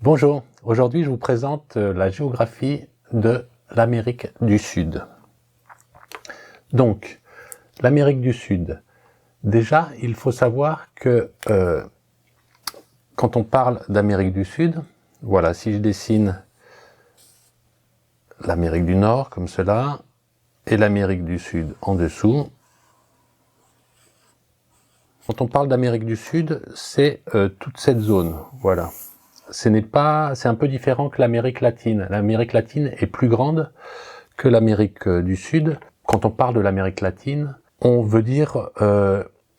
Bonjour, aujourd'hui je vous présente la géographie de l'Amérique du Sud. Donc, l'Amérique du Sud, déjà il faut savoir que quand on parle d'Amérique du Sud, voilà, si je dessine l'Amérique du Nord comme cela, et l'Amérique du Sud en dessous, quand on parle d'Amérique du Sud, c'est toute cette zone, voilà. C'est un peu différent que l'Amérique latine. L'Amérique latine est plus grande que l'Amérique du Sud. Quand on parle de l'Amérique latine, on veut dire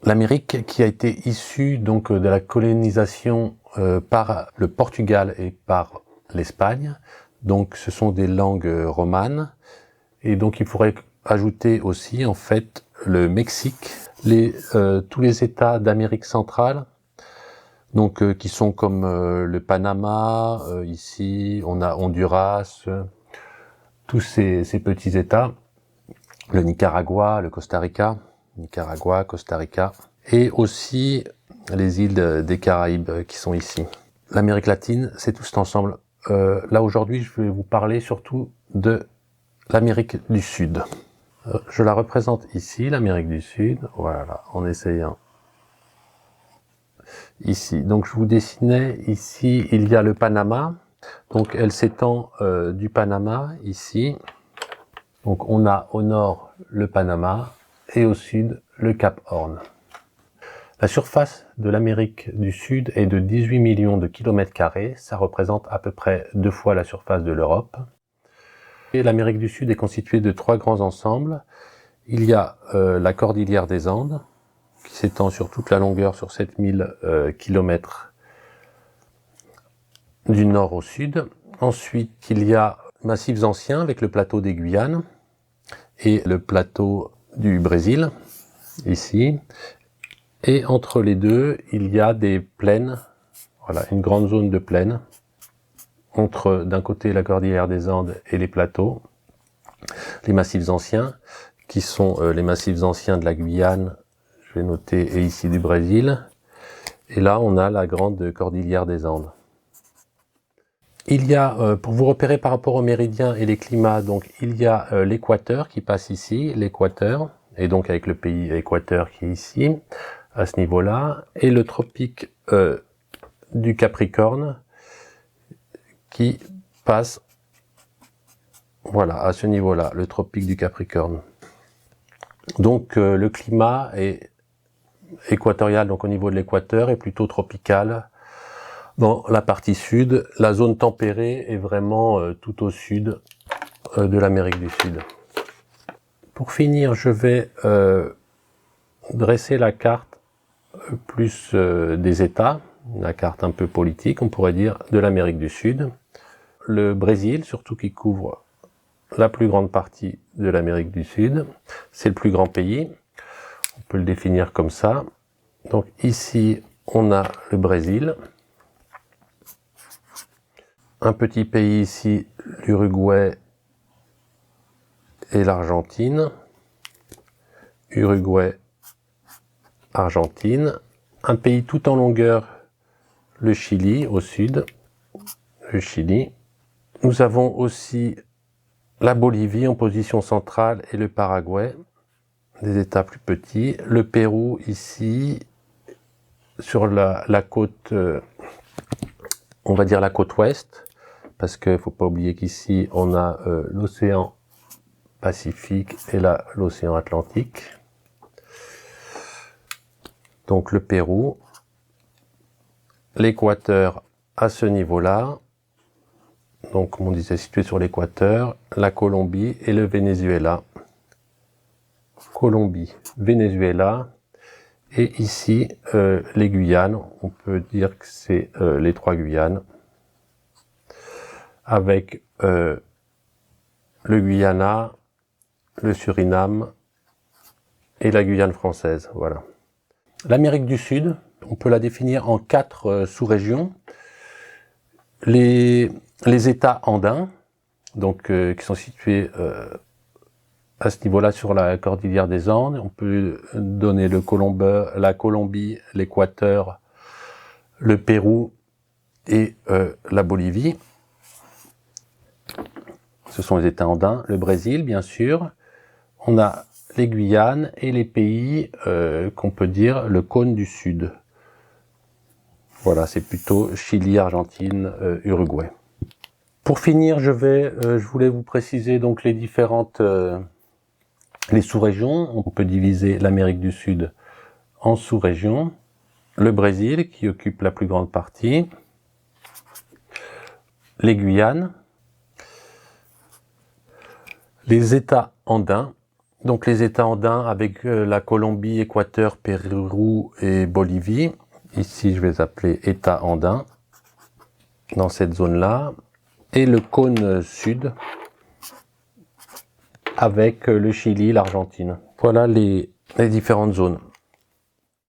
l'Amérique qui a été issue donc de la colonisation par le Portugal et par l'Espagne. Donc ce sont des langues romanes. Et donc il faudrait ajouter aussi en fait le Mexique, tous les États d'Amérique centrale. Donc qui sont comme le Panama, ici on a Honduras, tous ces petits États, le Nicaragua, le Costa Rica, et aussi les îles des Caraïbes qui sont ici. L'Amérique latine, c'est tout cet ensemble. Là aujourd'hui, je vais vous parler surtout de l'Amérique du Sud. Je la représente ici, l'Amérique du Sud, voilà, en essayant. Ici, donc je vous dessinais, ici il y a le Panama, donc elle s'étend du Panama, ici, donc on a au nord le Panama et au sud le Cap Horn. La surface de l'Amérique du Sud est de 18 millions de kilomètres carrés, ça représente à peu près 2 fois la surface de l'Europe. Et l'Amérique du Sud est constituée de 3 grands ensembles. Il y a la cordillère des Andes, qui s'étend sur toute la longueur, sur 7000 km du nord au sud. Ensuite, il y a massifs anciens avec le plateau des Guyanes et le plateau du Brésil, ici. Et entre les deux, il y a des plaines, voilà, une grande zone de plaines, entre d'un côté la cordillère des Andes et les plateaux, les massifs anciens, qui sont les massifs anciens de la Guyane, je vais noter, et ici du Brésil. Et là, on a la grande cordillère des Andes. Il y a, pour vous repérer par rapport aux méridiens et les climats, donc il y a l'équateur qui passe ici, l'équateur, et donc avec le pays équateur qui est ici, à ce niveau-là, et le tropique du Capricorne qui passe, voilà, à ce niveau-là, le tropique du Capricorne. Donc le climat est équatorial, donc au niveau de l'équateur, est plutôt tropical. Dans la partie sud, la zone tempérée est vraiment tout au sud de l'Amérique du Sud. Pour finir, je vais dresser la carte plus des États, la carte un peu politique, on pourrait dire, de l'Amérique du Sud. Le Brésil, surtout qui couvre la plus grande partie de l'Amérique du Sud, c'est le plus grand pays. On peut le définir comme ça. Donc ici, on a le Brésil. Un petit pays ici, l'Uruguay et l'Argentine. Uruguay, Argentine. Un pays tout en longueur, le Chili, au sud. Le Chili. Nous avons aussi la Bolivie en position centrale et le Paraguay, des États plus petits. Le Pérou ici, sur la côte, on va dire la côte ouest, parce qu'il ne faut pas oublier qu'ici on a l'océan Pacifique et là l'océan Atlantique. Donc le Pérou, l'équateur à ce niveau-là, donc comme on disait situé sur l'équateur, la Colombie et le Venezuela. Colombie, Venezuela, et ici les Guyanes, on peut dire que c'est les 3 Guyanes, avec le Guyana, le Suriname et la Guyane française, voilà. L'Amérique du Sud, on peut la définir en 4 sous-régions. Les États andins, donc qui sont situés à ce niveau-là sur la cordillère des Andes. On peut donner la Colombie, l'Équateur, le Pérou et la Bolivie. Ce sont les États andins, le Brésil bien sûr. On a les Guyanes et les pays qu'on peut dire le cône du Sud. Voilà, c'est plutôt Chili, Argentine, Uruguay. Pour finir, je voulais vous préciser donc les différentes les sous-régions. On peut diviser l'Amérique du Sud en sous-régions. Le Brésil qui occupe la plus grande partie, les Guyanes, les États andins. Donc les États andins avec la Colombie, Équateur, Pérou et Bolivie. Ici, je vais les appeler États andins, dans cette zone-là. Et le cône sud, avec le Chili, l'Argentine. Voilà les différentes zones.